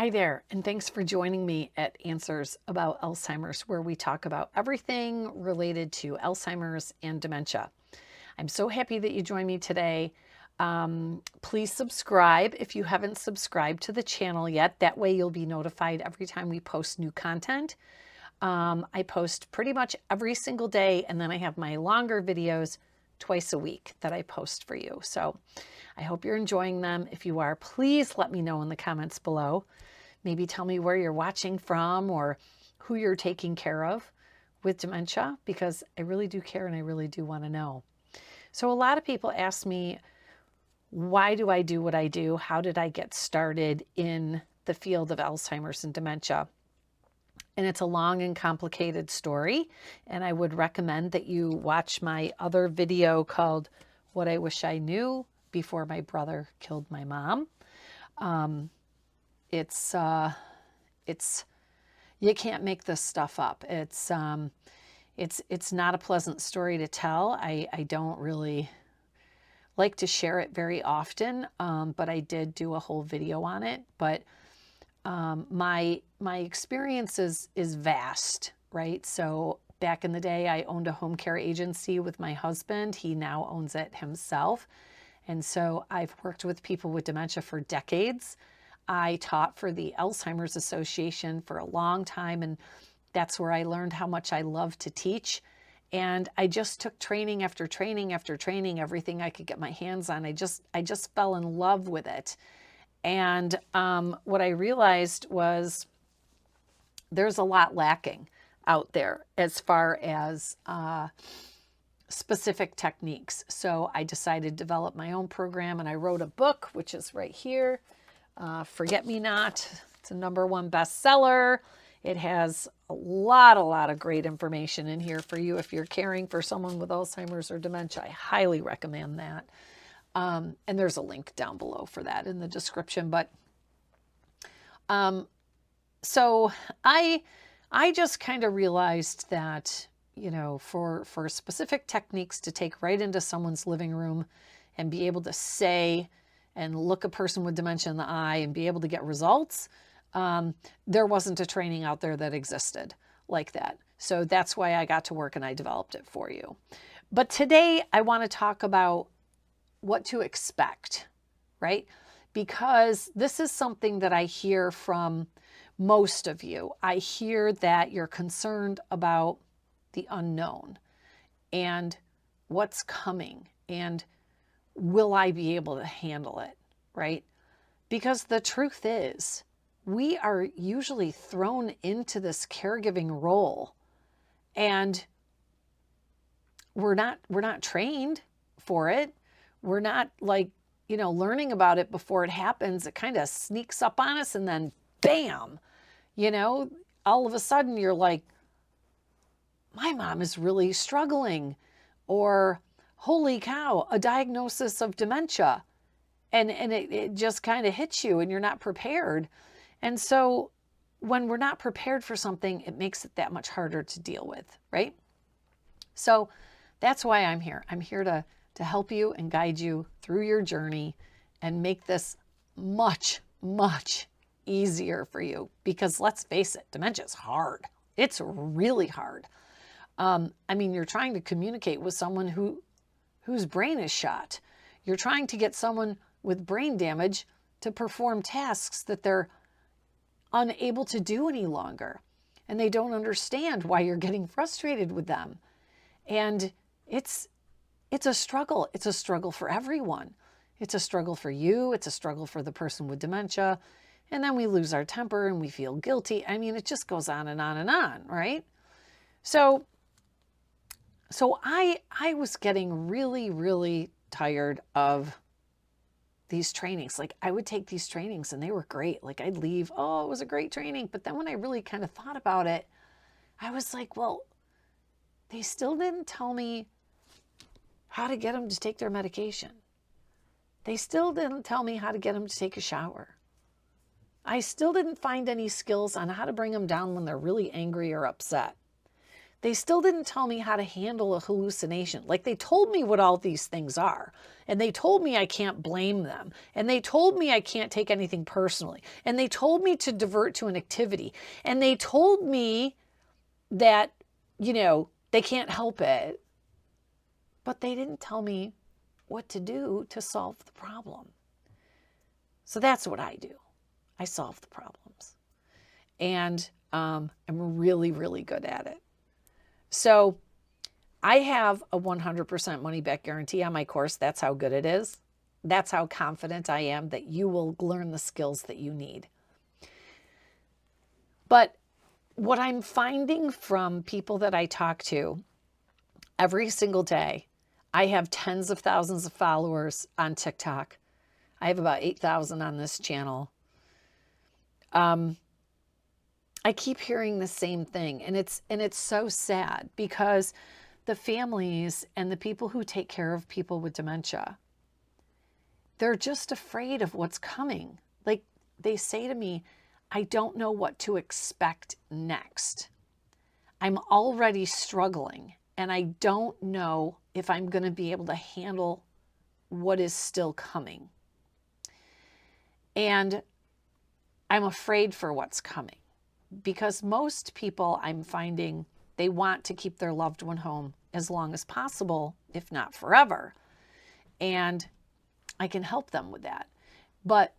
Hi there, and thanks for joining me at Answers About Alzheimer's, where we talk about everything related to Alzheimer's and dementia. I'm so happy that you joined me today. Please subscribe if you haven't subscribed to the channel yet. That way you'll be notified every time we post new content. I post pretty much every single day, and then I have my longer videos twice a week that I post for you. So I hope you're enjoying them. If you are, please let me know in the comments below. Maybe tell me where you're watching from or who you're taking care of with dementia, because I really do care and I really do want to know. So a lot of people ask me, why do I do what I do? How did I get started in the field of Alzheimer's and dementia? And it's a long and complicated story, and I would recommend that you watch my other video called What I Wish I Knew Before My Brother Killed My Mom. It's you can't make this stuff up. It's not a pleasant story to tell. I don't really like to share it very often, but I did do a whole video on it. But my experience is vast, right? So back in the day, I owned a home care agency with my husband. He now owns it himself. And so I've worked with people with dementia for decades. I taught for the Alzheimer's Association for a long time, and that's where I learned how much I love to teach. And I just took training after training after training, everything I could get my hands on. I just fell in love with it. And what I realized was there's a lot lacking out there as far as specific techniques. So I decided to develop my own program, and I wrote a book, which is right here. Forget Me Not. It's a #1 bestseller. It has a lot of great information in here for you if you're caring for someone with Alzheimer's or dementia. I highly recommend that. And there's a link down below for that in the description. But so I just kind of realized that, you know, for specific techniques to take right into someone's living room and be able to say and look a person with dementia in the eye and be able to get results, there wasn't a training out there that existed like that. So that's why I got to work and I developed it for you. But today I want to talk about what to expect, right? Because this is something that I hear from most of you. I hear that you're concerned about the unknown and what's coming and will I be able to handle it, right? Because the truth is, we are usually thrown into this caregiving role and we're not trained for it. We're not, like, you know, learning about it before it happens. It kind of sneaks up on us and then bam, you know, all of a sudden you're like, my mom is really struggling, or holy cow, a diagnosis of dementia. And it just kind of hits you and you're not prepared. And so when we're not prepared for something, it makes it that much harder to deal with, right? So that's why I'm here. I'm here to help you and guide you through your journey and make this much easier for you. Because let's face it, dementia is hard. It's really hard. I mean, you're trying to communicate with someone whose brain is shot. You're trying to get someone with brain damage to perform tasks that they're unable to do any longer. And they don't understand why you're getting frustrated with them. And it's a struggle. It's a struggle for everyone. It's a struggle for you. It's a struggle for the person with dementia. And then we lose our temper and we feel guilty. I mean, it just goes on and on and on, right? So I was getting really tired of these trainings. Like, I would take these trainings and they were great. Like, I'd leave, oh, it was a great training. But then when I really kind of thought about it, I was like, well, they still didn't tell me how to get them to take their medication. They still didn't tell me how to get them to take a shower. I still didn't find any skills on how to bring them down when they're really angry or upset. They still didn't tell me how to handle a hallucination. Like, they told me what all these things are, and they told me I can't blame them, and they told me I can't take anything personally, and they told me to divert to an activity, and they told me that, they can't help it, but they didn't tell me what to do to solve the problem. So that's what I do. I solve the problems, and I'm really, really good at it. So I have a 100% money back guarantee on my course. That's how good it is. That's how confident I am that you will learn the skills that you need. But what I'm finding from people that I talk to every single day, I have tens of thousands of followers on TikTok. I have about 8,000 on this channel. I keep hearing the same thing, and it's so sad, because the families and the people who take care of people with dementia, they're just afraid of what's coming. Like, they say to me, I don't know what to expect next. I'm already struggling, and I don't know if I'm going to be able to handle what is still coming. And I'm afraid for what's coming. Because most people, I'm finding, they want to keep their loved one home as long as possible, if not forever. And I can help them with that. But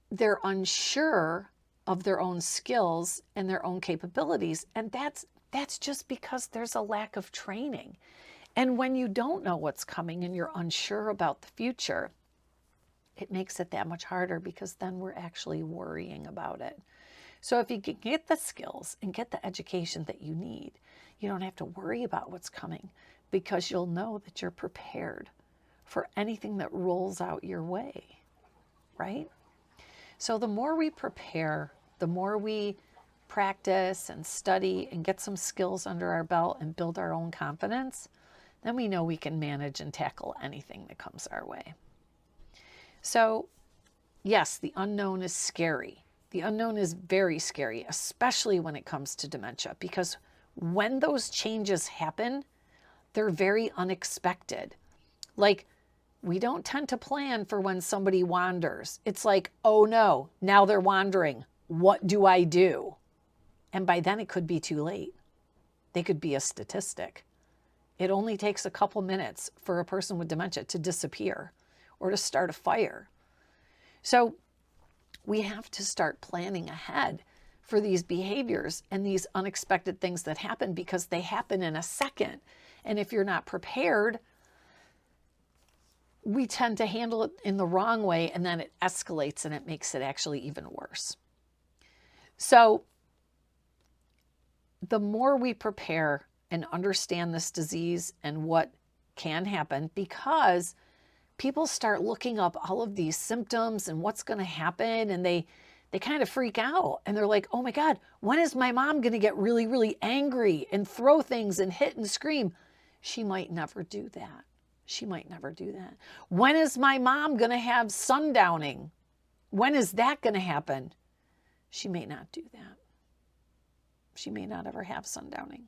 they're unsure of their own skills and their own capabilities. And that's just because there's a lack of training. And when you don't know what's coming and you're unsure about the future, it makes it that much harder, because then we're actually worrying about it. So if you can get the skills and get the education that you need, you don't have to worry about what's coming, because you'll know that you're prepared for anything that rolls out your way, right? So the more we prepare, the more we practice and study and get some skills under our belt and build our own confidence, then we know we can manage and tackle anything that comes our way. So yes, the unknown is scary. The unknown is very scary, especially when it comes to dementia, because when those changes happen, they're very unexpected. Like, we don't tend to plan for when somebody wanders. It's like, oh no, now they're wandering. What do I do? And by then it could be too late. They could be a statistic. It only takes a couple minutes for a person with dementia to disappear or to start a fire. So we have to start planning ahead for these behaviors and these unexpected things that happen, because they happen in a second. And if you're not prepared, we tend to handle it in the wrong way, and then it escalates and it makes it actually even worse. So the more we prepare and understand this disease and what can happen, because people start looking up all of these symptoms and what's going to happen, and they kind of freak out, and they're like, oh my God, when is my mom going to get really, really angry and throw things and hit and scream? She might never do that. She might never do that. When is my mom going to have sundowning? When is that going to happen? She may not do that. She may not ever have sundowning.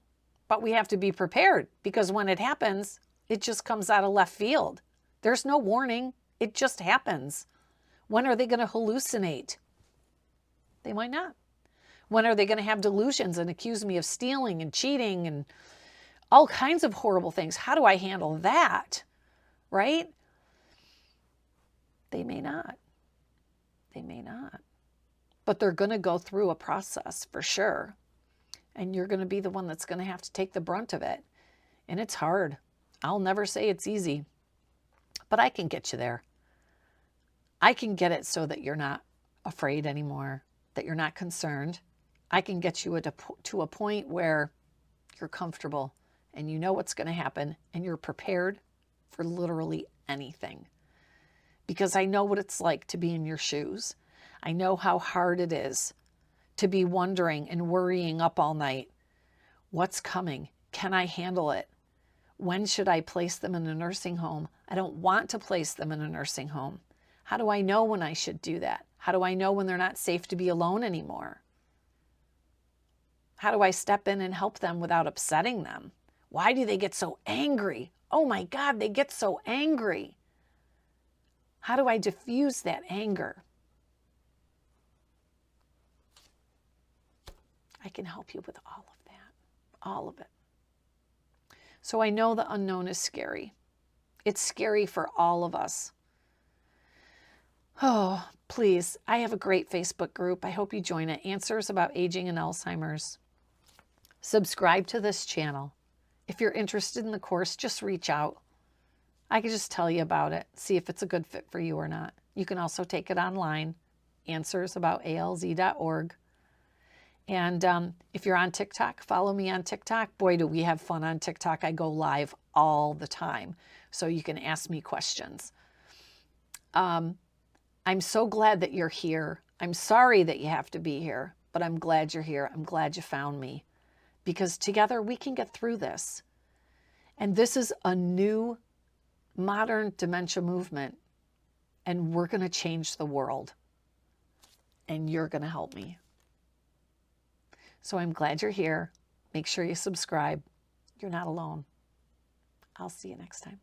But we have to be prepared, because when it happens, it just comes out of left field. There's no warning. It just happens. When are they going to hallucinate? They might not. When are they going to have delusions and accuse me of stealing and cheating and all kinds of horrible things? How do I handle that? Right? They may not. They may not. But they're going to go through a process for sure. And you're going to be the one that's going to have to take the brunt of it. And it's hard. I'll never say it's easy. But I can get you there. I can get it so that you're not afraid anymore, that you're not concerned. I can get you to a point where you're comfortable and you know what's going to happen, and you're prepared for literally anything. Because I know what it's like to be in your shoes. I know how hard it is to be wondering and worrying up all night. What's coming? Can I handle it? When should I place them in a nursing home? I don't want to place them in a nursing home. How do I know when I should do that? How do I know when they're not safe to be alone anymore? How do I step in and help them without upsetting them? Why do they get so angry? Oh my God, they get so angry. How do I diffuse that anger? I can help you with all of that, all of it. So I know the unknown is scary. It's scary for all of us. Oh, please. I have a great Facebook group. I hope you join it. Answers about aging and Alzheimer's. Subscribe to this channel. If you're interested in the course, just reach out. I can just tell you about it, see if it's a good fit for you or not. You can also take it online, answersaboutalz.org. And if you're on TikTok, follow me on TikTok. Boy, do we have fun on TikTok. I go live all the time, so you can ask me questions. I'm so glad that you're here. I'm sorry that you have to be here, but I'm glad you're here. I'm glad you found me, because together we can get through this. And this is a new modern dementia movement, and we're going to change the world, and you're going to help me. So I'm glad you're here. Make sure you subscribe. You're not alone. I'll see you next time.